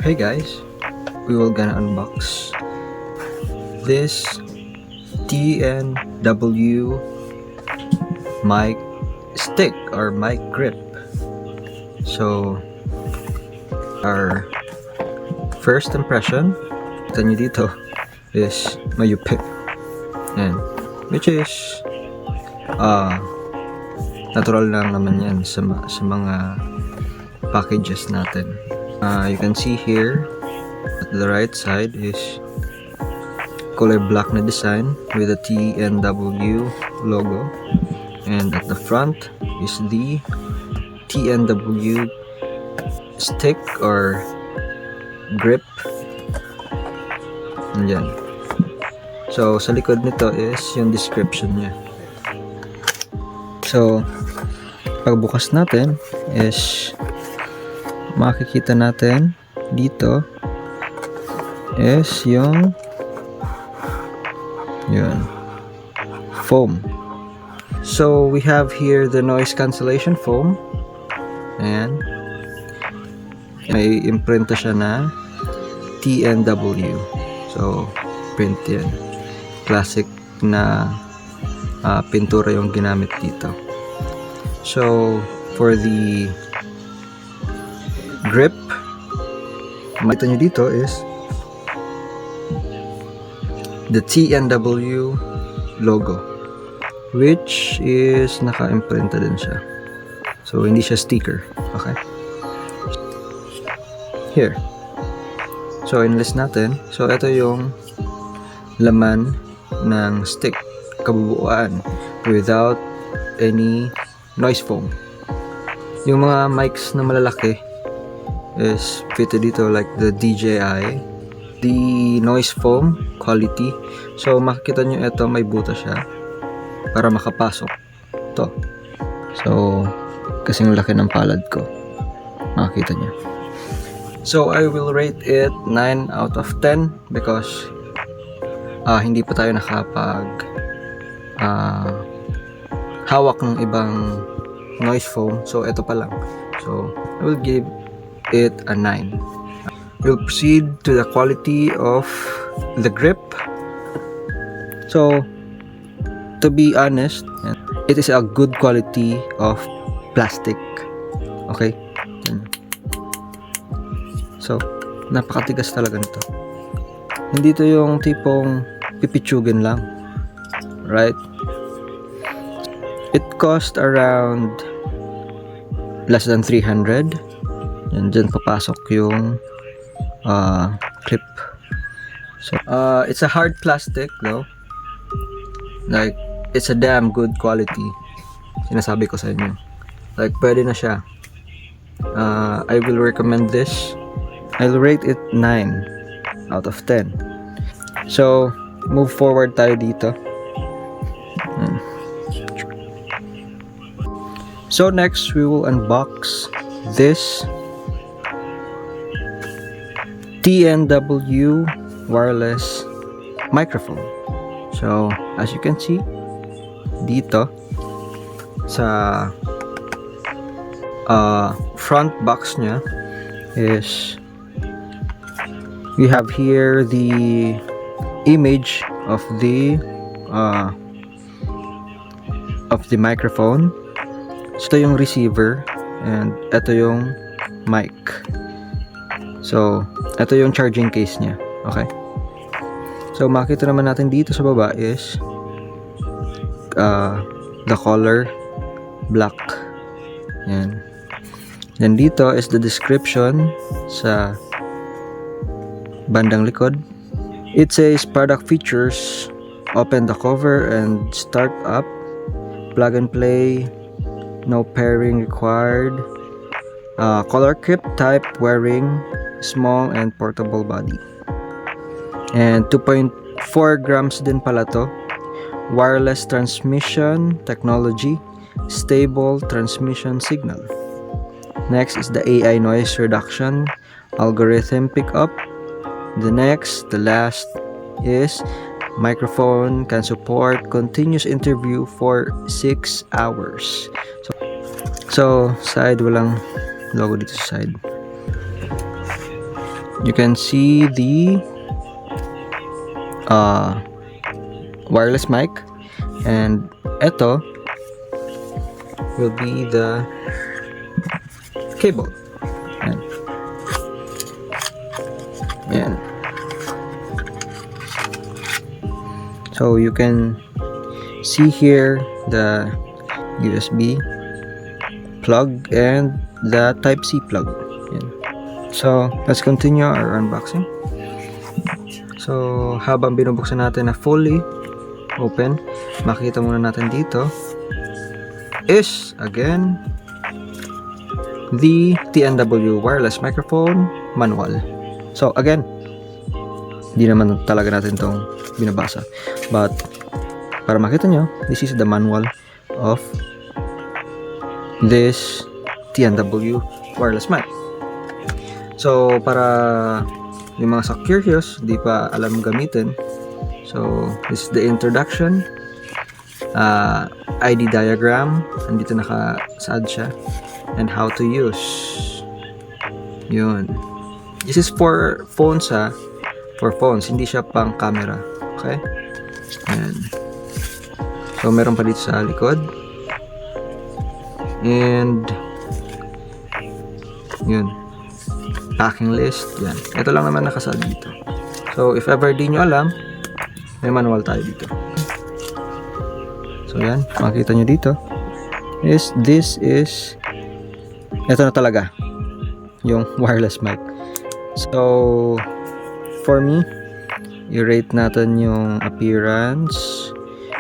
Hey guys, we will gonna unbox this TNW mic stick or mic grip. So our first impression, kita nyo dito, is mayupik. Yan. Which is natural lang naman yan sa mga packages natin. You can see here at the right side is color black na design with the TNW logo, and at the front is the TNW stick or grip. Ayan. So sa likod nito is yung description niya. So pagbukas natin is makikita natin dito is yung foam. So we have here the noise cancellation foam, and may imprenta siya na TNW. So print yan, classic na pintura yung ginamit dito. So for the grip, makita nyo dito is the TNW logo, which is naka-imprenta din siya. So hindi siya sticker. Okay, here. So inlist natin. So ito yung laman ng stick, kabubuan, without any noise foam. Yung mga mics na malalaki is fitted dito like the DJI, the noise foam quality. So makikita nyo ito, may buta siya para makapasok to. So kasing laki ng palad ko, makikita nyo. So I will rate it 9 out of 10 because hindi pa tayo nakapag hawak ng ibang noise foam. So ito pa lang. So I will give it a 9. We'll proceed to the quality of the grip. So to be honest, it is a good quality of plastic. Okay, so napakatigas talaga nito. Hindi to yung tipong pipitsugin lang, right? It cost around less than 300. And dyan papasok yung clip. So it's a hard plastic though, like it's a damn good quality. Sinasabi ko sa inyo, like pwede na siya. I will recommend this. I'll rate it 9 out of 10. So move forward tayo dito. So next we will unbox this TNW wireless microphone. So as you can see dito sa front box nya is we have here the image of the microphone. So ito yung receiver, and ito yung mic. So ito yung charging case niya. Okay, so makita naman natin dito sa baba is the color black. Yan. Then dito is the description sa bandang likod. It says product features: open the cover and start up, plug and play, no pairing required, color clip type, wearing, small and portable body, and 2.4 grams din pala to. Wireless transmission technology, stable transmission signal. Next is the AI noise reduction algorithm pickup. The last is microphone can support continuous interview for 6 hours. So side, walang logo dito sa side. you can see the wireless mic, and ito will be the cable. Yan. So you can see here the USB plug and the Type-C plug. Yan. So let's continue our unboxing. So habang binubuksan natin na fully open, makita muna natin dito is again the TNW wireless microphone manual. So again, hindi naman talaga natin itong binabasa, but para makita nyo, this is the manual of this TNW wireless mic. So para yung mga curious, di pa alam gamitin, so this is the introduction, ID diagram, andito nakasaad siya, and how to use. Yun. This is for phones for phones, hindi siya pang camera. Okay? Ayan. So meron pa dito sa likod. And yun. Packing list. Yan. Ito lang naman nakasaad dito. So if ever di nyo alam, may manual tayo dito. So yan, makikita nyo dito is this is ito na talaga yung wireless mic. So for me, i-rate natin yung appearance,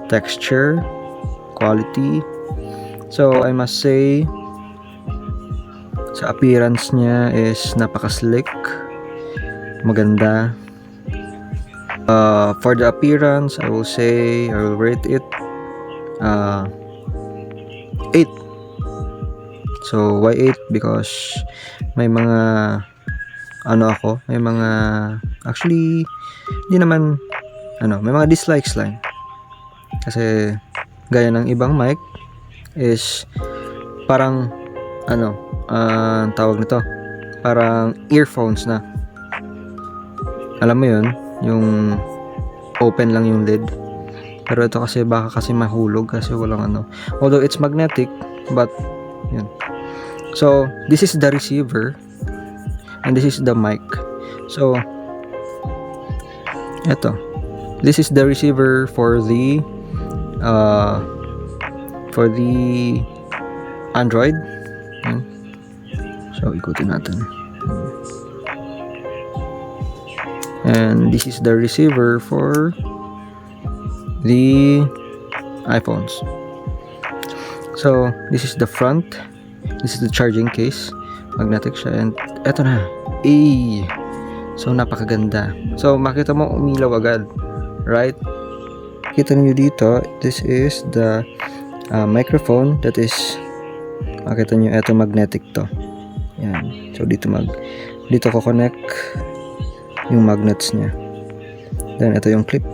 texture, quality. So I must say sa appearance niya is napaka-slick, maganda. For the appearance, I will rate it 8. So why 8? Because may mga actually hindi naman may mga dislikes lang. Kasi gaya ng ibang mic is parang tawag nito, parang earphones na. Alam mo yun, yung open lang yung lid. Pero ito kasi baka kasi mahulog kasi walang although it's magnetic, but yun. So this is the receiver and this is the mic. So this is the receiver for the Android. Yan. So ikutin natin. And this is the receiver for the iPhones. So this is the front. This is the charging case. Magnetic siya, and eto na. So napakaganda. So makita mo umilaw agad, right? Kita niyo dito, this is the microphone that is, makita niyo eto magnetic to. Yan. So dito ko connect yung magnets niya. Then ito yung clip,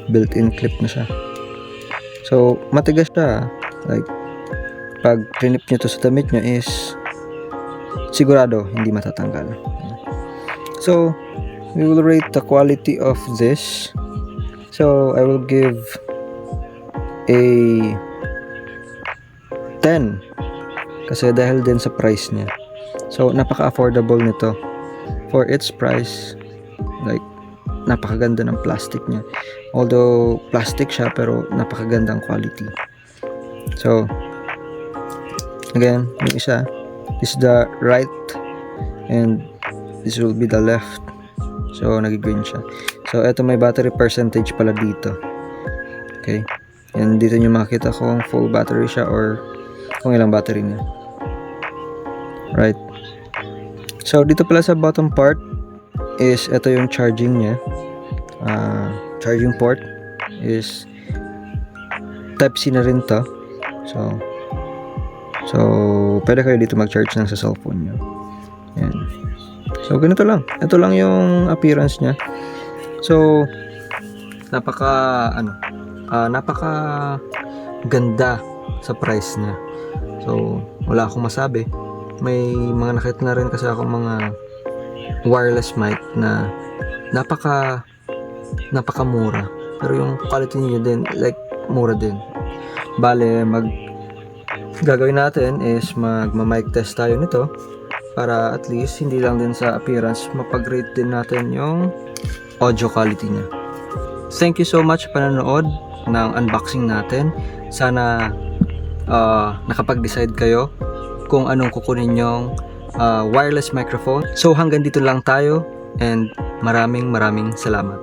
built-in clip na siya. So matigas siya. Like pag trinip nyo to sa damit nyo is sigurado hindi matatanggal. So we will rate the quality of this. So I will give a 10 kasi dahil din sa price niya. So napaka-affordable nito for its price. Like napakaganda ng plastic niya. Although plastic siya, pero napakagandang quality. So again, yung isa, this is the right and this will be the left. So nag-green siya. So eto, may battery percentage pala dito. Okay, and dito nyo makita kung full battery siya or kung ilang battery niya. Right. So dito pala sa bottom part is ito yung charging niya. Charging port is Type-C na rin to. So pwede kayo dito mag-charge ng sa cellphone nyo. Yan. So ganito lang. Ito lang yung appearance niya. So napaka ganda sa price niya. So wala akong masabi. May mga nakita na rin kasi akong mga wireless mic na napakamura. Pero yung quality niya din, like, mura din. Bale, gagawin natin is magma-mic test tayo nito para at least hindi lang din sa appearance, mapag-rate din natin yung audio quality niya. Thank you so much sa panonood ng unboxing natin. Sana nakapag-decide kayo kung anong kukunin yung wireless microphone. So hanggang dito lang tayo and maraming salamat.